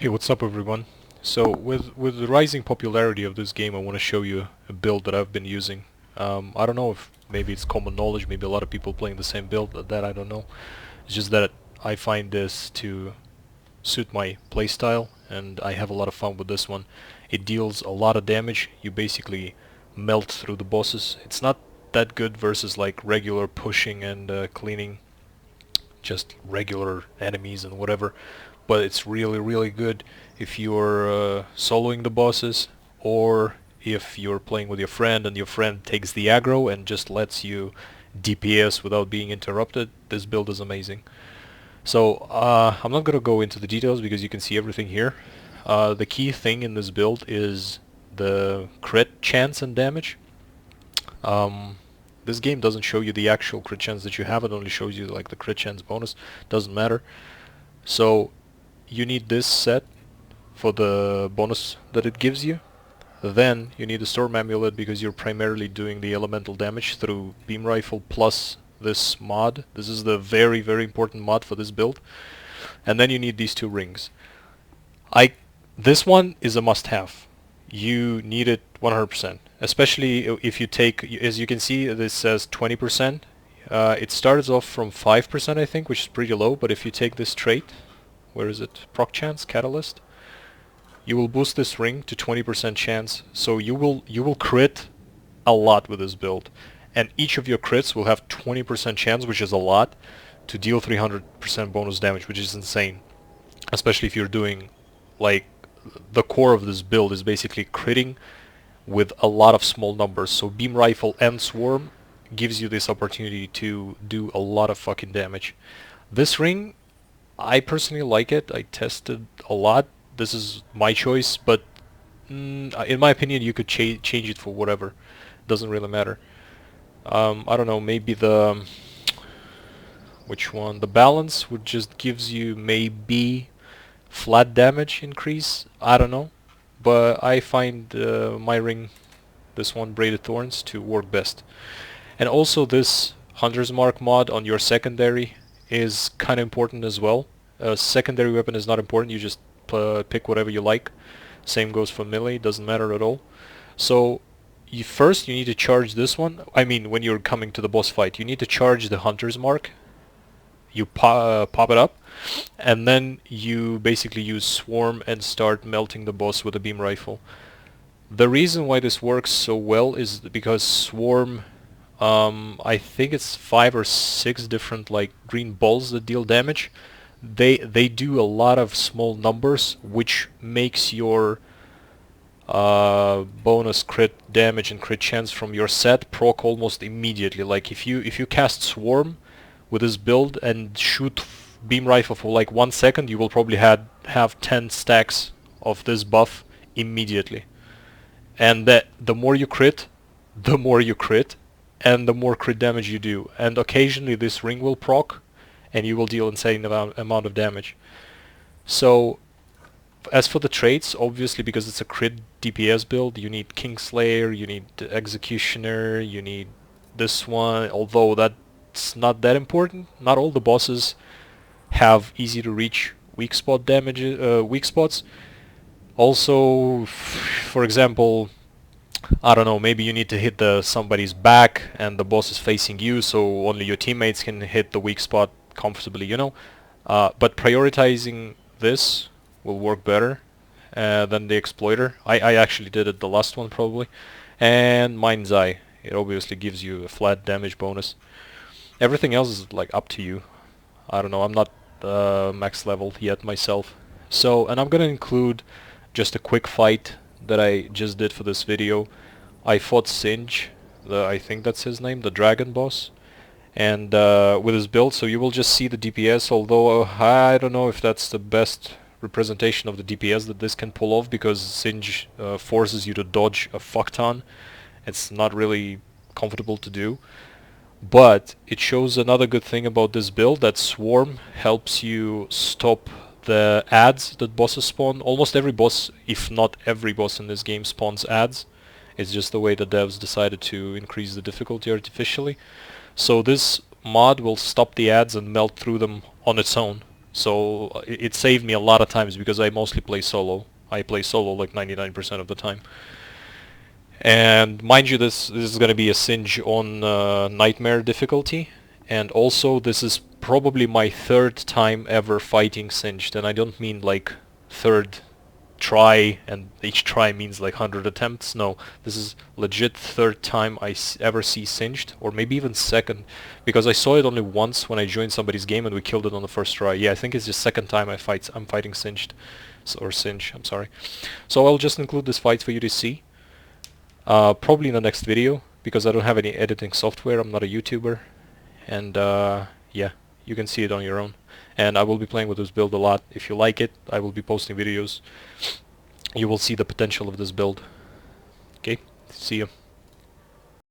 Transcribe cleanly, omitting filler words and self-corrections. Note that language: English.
Hey, what's up everyone? So with the rising popularity of this game, I want to show you a build that I've been using. I don't know if maybe it's common knowledge, maybe a lot of people playing the same build, that I don't know. It's just that I find this to suit my playstyle and I have a lot of fun with this one. It deals a lot of damage. You basically melt through the bosses. It's not that good versus like regular pushing and cleaning just regular enemies and whatever, but it's really good if you're soloing the bosses, or if you're playing with your friend and your friend takes the aggro and just lets you DPS without being interrupted. This build is amazing. So I'm not gonna go into the details because you can see everything here. The key thing in this build is the crit chance and damage. Um, this game doesn't show you the actual crit chance that you have, it only shows you like the crit chance bonus. Doesn't matter. So you need this set for the bonus that it gives you. Then you need the Storm Amulet because you're primarily doing the elemental damage through Beam Rifle plus this mod. This is the very important mod for this build. And then you need these two rings. This one is a must-have. You need it 100%. Especially if you take, as you can see, this says 20%. It starts off from 5%, I think, which is pretty low. But if you take this trait, where is it? Proc chance, catalyst. You will boost this ring to 20% chance. So you will crit a lot with this build, and each of your crits will have 20% chance, which is a lot, to deal 300% bonus damage, which is insane. Especially if you're doing like the core of this build is basically critting with a lot of small numbers. So Beam Rifle and Swarm gives you this opportunity to do a lot of fucking damage. This ring, I personally like it. I tested a lot. This is my choice, but in my opinion, you could change it for whatever. Doesn't really matter. I don't know. Maybe the which one? The balance would just gives you maybe flat damage increase. I don't know, but I find my ring, this one, Braided Thorns, to work best. And also this Hunter's Mark mod on your secondary is kind of important as well. A secondary weapon is not important, you just pick whatever you like. Same goes for melee, doesn't matter at all. So first you need to charge this one. I mean, when you're coming to the boss fight, you need to charge the Hunter's Mark. You pop it up, and then you basically use Swarm and start melting the boss with a beam rifle. The reason why this works so well is because Swarm, I think it's 5 or 6 different like green balls that deal damage. They do a lot of small numbers, which makes your bonus crit damage and crit chance from your set proc almost immediately. Like if you cast Swarm with this build and shoot beam rifle for like 1 second, you will probably have 10 stacks of this buff immediately. And that the more you crit, and the more crit damage you do. And occasionally this ring will proc, and you will deal insane amount of damage. So as for the traits, obviously because it's a crit DPS build, you need Kingslayer, you need Executioner, you need this one, although that's not that important. Not all the bosses have easy to reach weak spot damage, weak spots. Also, for example, I don't know, maybe you need to hit somebody's back and the boss is facing you, so only your teammates can hit the weak spot comfortably, you know. But prioritizing this will work better than the Exploiter. I actually did it the last one probably. And Mind's Eye. It obviously gives you a flat damage bonus. Everything else is like up to you. I don't know, I'm not max level yet myself. So, and I'm gonna include just a quick fight that I just did for this video. I fought Singe, I think that's his name, the dragon boss, and with his build, so you will just see the DPS, although I don't know if that's the best representation of the DPS that this can pull off, because Singe forces you to dodge a fuck ton. It's not really comfortable to do. But it shows another good thing about this build, that Swarm helps you stop the ads that bosses spawn. Almost every boss, if not every boss in this game, spawns ads. It's just the way the devs decided to increase the difficulty artificially. So this mod will stop the ads and melt through them on its own. So it saved me a lot of times because I mostly play solo. I play solo like 99% of the time. And mind you, this is going to be a Singe on Nightmare difficulty. And also this is probably my third time ever fighting Singed. And I don't mean like third try, and each try means like 100 attempts. No, this is legit third time I ever see Singed, or maybe even second, because I saw it only once when I joined somebody's game and we killed it on the first try. Yeah, I think it's just second time I'm fighting Singed, or Singe, I'm sorry. So I'll just include this fight for you to see, probably in the next video, because I don't have any editing software, I'm not a YouTuber, and yeah, you can see it on your own. And I will be playing with this build a lot. If you like it, I will be posting videos. You will see the potential of this build. Okay, see you.